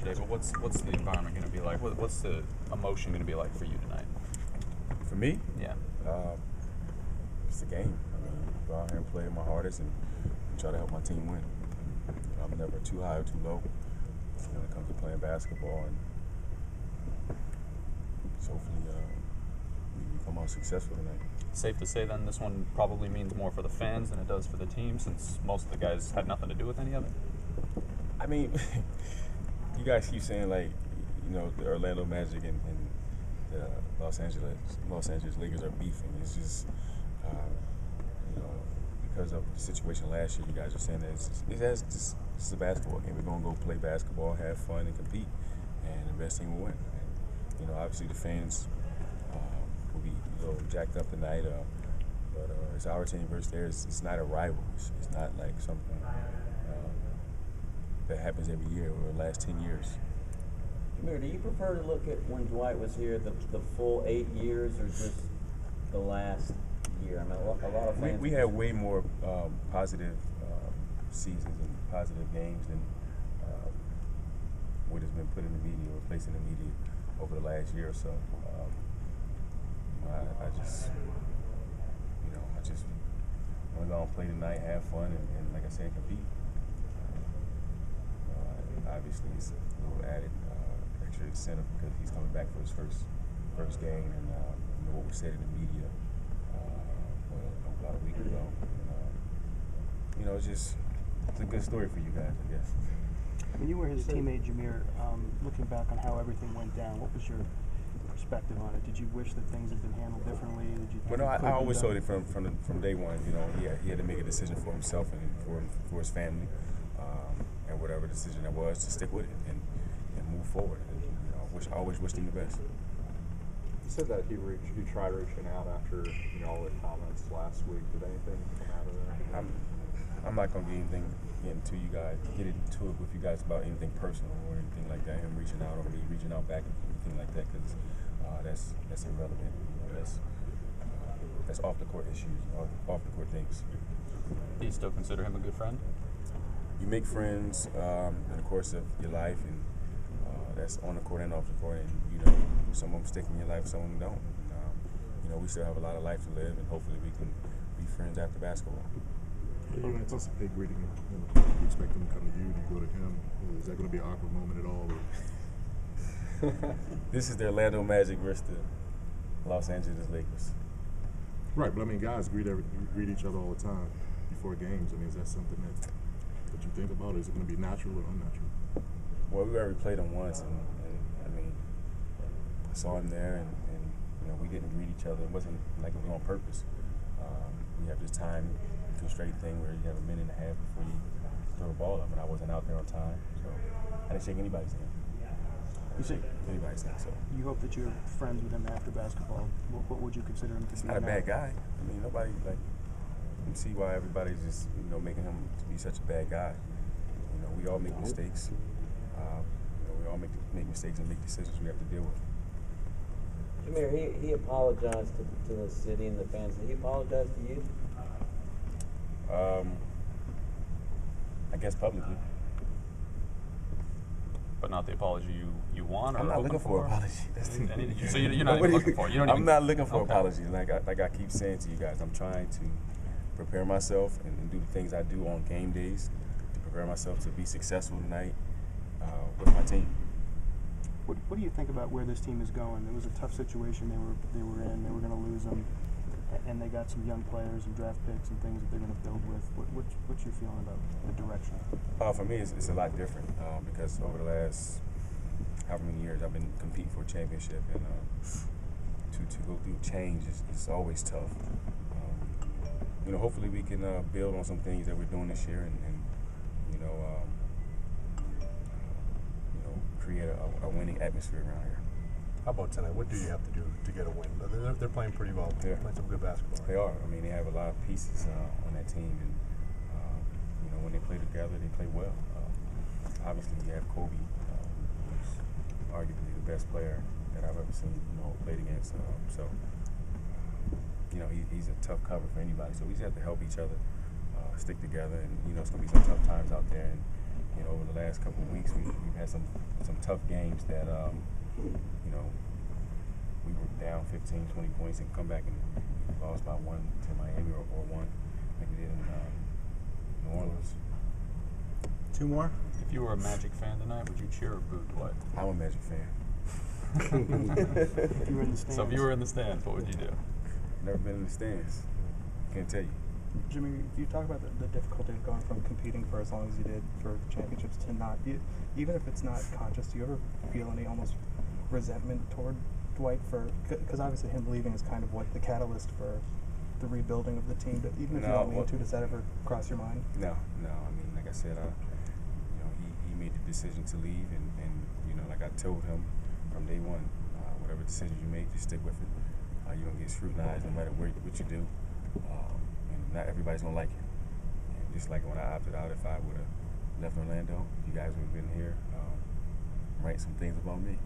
today, but what's the environment going to be like? What's the emotion going to be like for you tonight? For me? Yeah. It's a game. I mean, go out here and play my hardest and try to help my team win. I'm never too high or too low when it comes to playing basketball, and so hopefully we come out successful tonight. Safe to say then this one probably means more for the fans than it does for the team, since most of the guys had nothing to do with any of it. I mean, you guys keep saying like, the Orlando Magic and the Los Angeles Lakers are beefing. It's just, because of the situation last year, you guys are saying that it's a basketball game. We're gonna go play basketball, have fun, and compete, and the best team will win. And, obviously the fans will be a little jacked up tonight, but it's our team versus theirs. It's not a rival. It's not like something that happens every year or the last 10 years. Jameer, do you prefer to look at when Dwight was here, the full 8 years, or just the last year? I mean, a lot of fans. We had way more positive seasons and positive games than what has been put in the media or placed in the media over the last year or so. I just want to go and play tonight, have fun, and like I said, compete. Obviously, it's a little added extra incentive because he's coming back for his first game, and what was said in the media about a week ago. It's a good story for you guys, I guess. When you were his teammate, Jameer, looking back on how everything went down, what was your perspective on it? Did you wish that things had been handled differently? Did you think I always told it from day one. He had to make a decision for himself and for his family, and whatever decision that was, to stick with it and move forward. And, I always wished him the best. You said that he tried reaching out after all the comments last week. Did anything come out of that? I'm not gonna get into it with you guys about anything personal or anything like that. Him reaching out or me reaching out back and anything like that, because that's irrelevant. That's off the court issues, off the court things. Do you still consider him a good friend? You make friends in the course of your life, and that's on the court and off the court. And some of them stick in your life, some of them don't. We still have a lot of life to live, and hopefully we can be friends after basketball. Do you anticipate greeting him? Do you expect him to come to you? Do you go to him? Is that going to be an awkward moment at all? This is the Orlando Magic versus the Los Angeles Lakers. Right, but I mean, guys greet each other all the time before games. I mean, is that something that you think about? Is it going to be natural or unnatural? Well, we already played him once, and I mean, I saw him there, and we didn't greet each other. It wasn't like it was on purpose. We have this time constraint thing where you have a minute and a half before you throw the ball up, and I wasn't out there on time, so I didn't shake anybody's hand. Anybody's hand. So you hope that you're friends with him after basketball. What would you consider him to be? He's not a bad guy. I mean, nobody you can see why everybody's just making him to be such a bad guy. We all make mistakes. We all make mistakes and make decisions we have to deal with. Jameer, he apologized to the city and the fans. Did he apologize to you? I guess publicly. But not the apology you want? Or I'm not looking for an apology. So you're not even looking for it? I'm not looking for an apology. Like I keep saying to you guys, I'm trying to prepare myself and do the things I do on game days to prepare myself to be successful tonight with my team. What do you think about where this team is going? It was a tough situation they were in. They were going to lose them, and they got some young players and draft picks and things that they're going to build with. What's your feeling about the direction? For me, it's a lot different because over the last however many years I've been competing for a championship, and to go through change is always tough. Hopefully we can build on some things that we're doing this year, and create a winning atmosphere around here. How about tonight? What do you have to do to get a win? They're playing pretty well. Yeah. Playing some good basketball. Right? They are. I mean, they have a lot of pieces on that team, and when they play together, they play well. Obviously, you have Kobe, who's arguably the best player that I've ever seen, played against. He's a tough cover for anybody. So we just have to help each other, stick together, and it's going to be some tough times out there. And you know, over the last couple of weeks, we've had some tough games that, you know, we were down 15, 20 points and come back and lost by 1 to Miami or 1 like we did in New Orleans. 2 more? If you were a Magic fan tonight, would you cheer or boo Dwight? I'm a Magic fan. If you were in the stands. So if you were in the stands, what would you do? Never been in the stands. Can't tell you. Jimmy, you talk about the difficulty of going from competing for as long as you did for championships to not, even if it's not conscious, do you ever feel any almost resentment toward Dwight for, because obviously him leaving is kind of what the catalyst for the rebuilding of the team, but even if you don't mean to, does that ever cross your mind? No. I mean, like I said, you know, he made the decision to leave, and you know, like I told him from day one, whatever decision you make, just stick with it. You're gonna get scrutinized no matter what you do, and not everybody's gonna like it. And just like when I opted out, if I would have left Orlando, you guys would have been here writing some things about me.